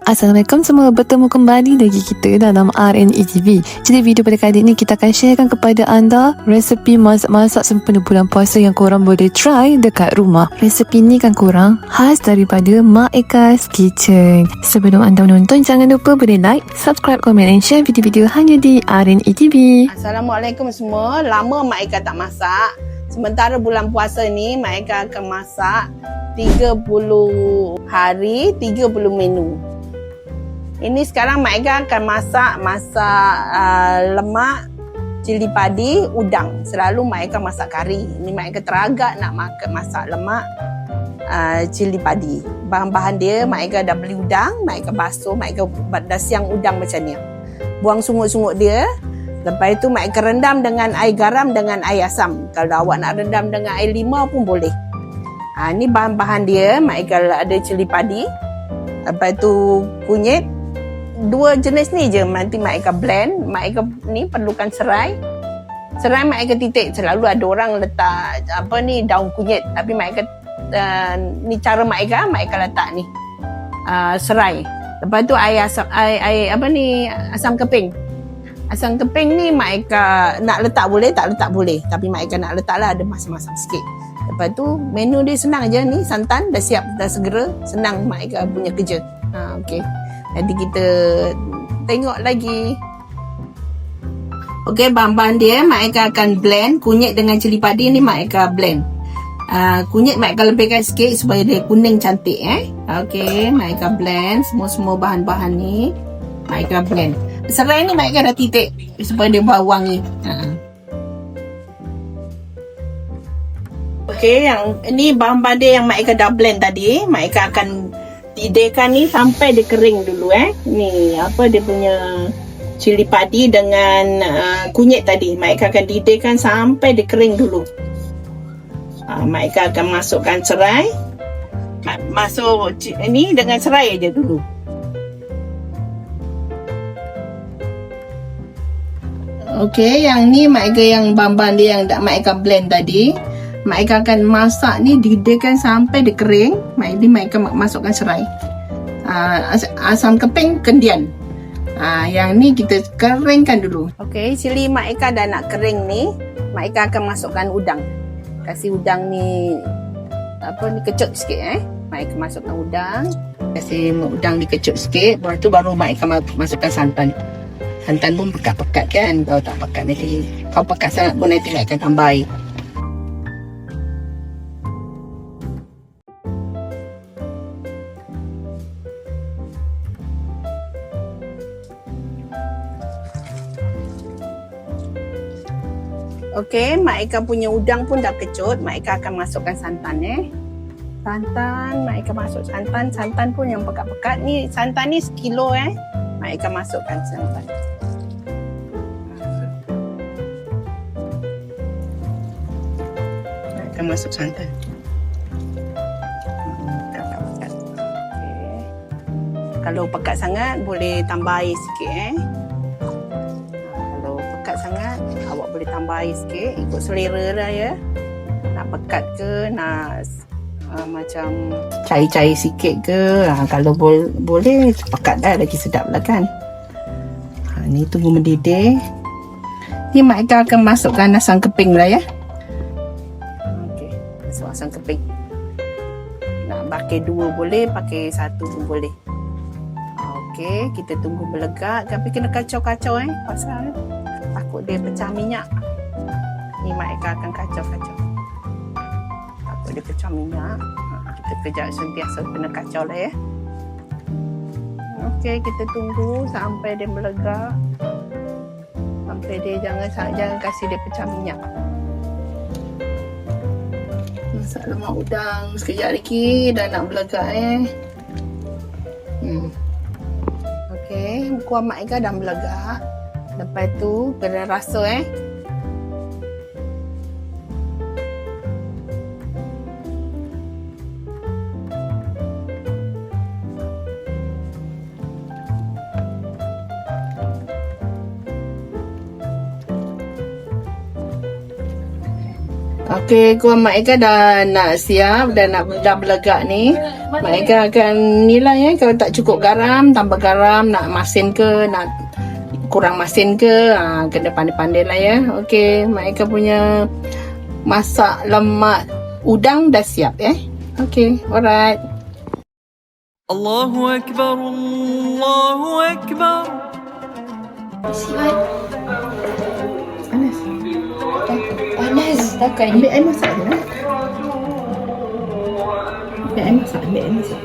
Assalamualaikum semua, bertemu kembali lagi kita dalam RNE TV. Jadi video pada kali ini kita akan sharekan kepada anda resepi masak-masak sempena bulan puasa yang korang boleh try dekat rumah. Resepi ni kan korang khas daripada Mak Eka's Kitchen. Sebelum anda menonton, jangan lupa boleh like, subscribe, komen dan share video-video hanya di RNE TV. Assalamualaikum semua. Lama Mak Eka tak masak. Sementara bulan puasa ni Mak Eka akan masak 30 hari 30 menu. Ini sekarang Mak Eka akan masak lemak, cili padi, udang. Selalu Mak Eka masak kari. Ini Mak Eka teragak nak masak lemak, cili padi. Bahan-bahan dia Mak Eka dah beli udang, Mak Eka basuh, Mak Eka dah siang udang macam ni. Buang sungut-sungut dia. Lepas itu Mak Eka rendam dengan air garam dengan air asam. Kalau awak nak rendam dengan air limau pun boleh. Ini bahan-bahan dia. Mak Eka ada cili padi. Lepas tu kunyit. Dua jenis ni je nanti Mak Eka blend. Mak Eka ni perlukan serai. Serai Mak Eka titik. Selalu ada orang letak daun kunyit. Tapi Mak Eka ni cara Mak Eka letak ni serai. Lepas tu air asam keping. Asam keping ni Mak Eka nak letak boleh, tak letak boleh. Tapi Mak Eka nak letak lah, ada masam-masam sikit. Lepas tu menu dia senang je ni. Santan dah siap, dah segera. Senang Mak Eka punya kerja. Okey. Nanti kita tengok lagi. Okey, bahan-bahan dia Mak Eka akan blend. Kunyit dengan cili padi ni Mak Eka blend. Kunyit Mak Eka lebihkan sikit supaya dia kuning cantik. Okey, Mak Eka blend. Semua bahan-bahan ni Mak Eka blend. Serai ni Mak Eka dah titik supaya dia bau wangi. Okey, yang ini bahan-bahan dia yang Mak Eka dah blend tadi. Mak Eka akan didihkan ni sampai dia kering dulu. Ni dia punya cili padi dengan kunyit tadi. Mak Eka akan didihkan sampai dia kering dulu. Mak Eka akan masukkan serai. Masuk ni dengan serai aja dulu. Okey, yang ni Mak Eka yang bahan-bahan dia yang Mak Eka blend tadi. Mak Eka akan masak ni, didihkan sampai dia kering. Mak Eka masukkan serai. Asam keping, kendian. Yang ni kita keringkan dulu. Okey, cili Mak Eka dah nak kering ni. Mak Eka akan masukkan udang. Kasih udang ni kecut sikit. Mak Eka masukkan udang. Kasih udang dikecut sikit. Lepas tu baru Mak Eka masukkan santan. Santan pun pekat-pekat kan. Kalau tak pekat nanti, kalau pekat sangat pun nanti Mak Eka tambah air. Okey, Mak Eka punya udang pun dah kecut. Mak Eka akan masukkan santan. Santan, Mak Eka masuk santan. Santan pun yang pekat-pekat ni. Santan ni sekilo. Mak Eka masukkan santan. Mak Eka masuk santan. Pekat-pekat. Okay. Kalau pekat sangat, boleh tambah air sikit. Sangat, awak boleh tambah air sikit, ikut selera lah ya. Nak pekat ke, nak macam cair-cair sikit ke. Kalau boleh pekat dah, lagi sedap lah kan. Ni tunggu mendidih. Ni Mak Eka akan masukkan asam keping lah ya. Okey, masuk asam keping. Nak pakai 2 boleh, pakai 1 pun boleh. Okey, kita tunggu melegak. Tapi kena kacau-kacau pasal takut dia pecah minyak. Ni Mak Eka akan kacau-kacau. Takut dia pecah minyak. Kita kejap sentiasa kena kacau lah ya. Okey, kita tunggu sampai dia melegak. Sampai dia jangan kasih dia pecah minyak. Masak lemak udang sekejap lagi dah nak melegak Okey, kuah Mak Eka dah melegak. Lepas tu kena rasa Okey, kuah Mak Eka dah nak siap, dah melegak ni. Mak Eka akan nilai kalau tak cukup garam, tambah garam, nak masin ke, nak kurang masin ke, kena pandai-pandai lah ya. Okey, Mak Eka punya masak lemak udang dah siap Okey, alright. Allahu Akbar, Allahu Akbar. Panas. Panas. Takkan. Ambil air masak je lah. Ambil air masak.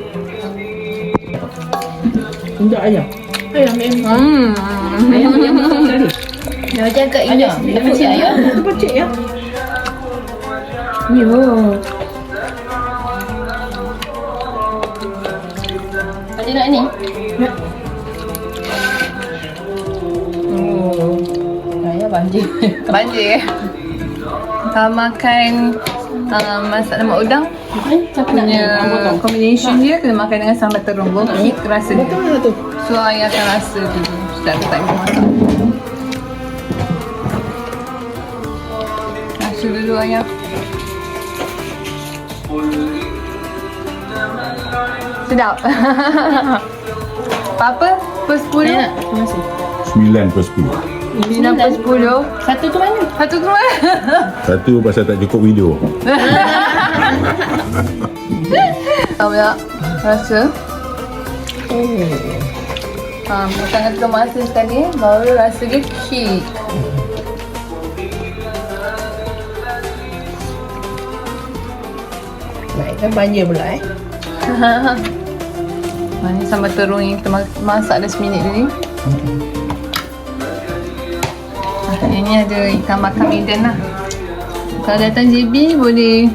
Untuk ayam. Ayam. Ayam masak sekali. Dah jaga ini. Dah macam ayam. Itu pacik ya. Yo. Ada nak ni? Nak. Saya banjir. Banjir. Kalau makan masak lemak udang punya combination dia kena makan dengan sambal terung. Kick rasa dia. Betul lah tu. So ayah akan rasa dulu. Sedap tak masak. Rasa dulu ayah. Sedap. Apa? Per 10? Terima kasih. 9/10. 9/10. Satu tu mana? Satu tu mana? Satu pasal tak cukup video. Tahu tak? Rasa? Makan telur masin sekali baru rasa dia kick. Baik kan banjir pula Mana sambal terung yang kita masak dah seminit tadi. Ini ada ikan bakar medan lah. Kalau datang JB boleh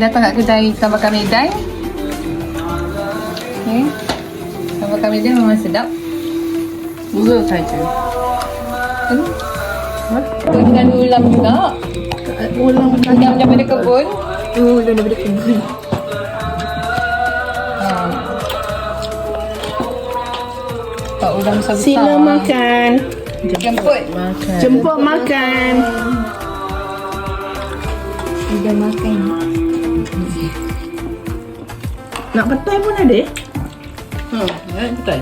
datang kat kedai ikan bakar medan. Okay. Ikan bakar medan memang sedap. Dua saja. Dengan ulam juga. Ulang Ulam daripada kebun. ulang daripada kebun. Pak ulam besar-besar. Sila makan. Jemput. Jemput makan. Udah makan. Nak petai pun ada petai.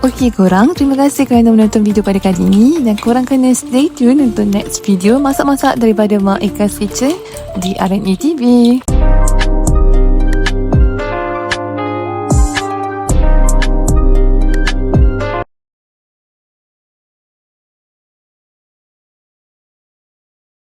Okey korang, terima kasih kerana menonton video pada kali ini dan korang kena stay tune untuk next video masak-masak daripada Mak Eka's Kitchen di RNE TV.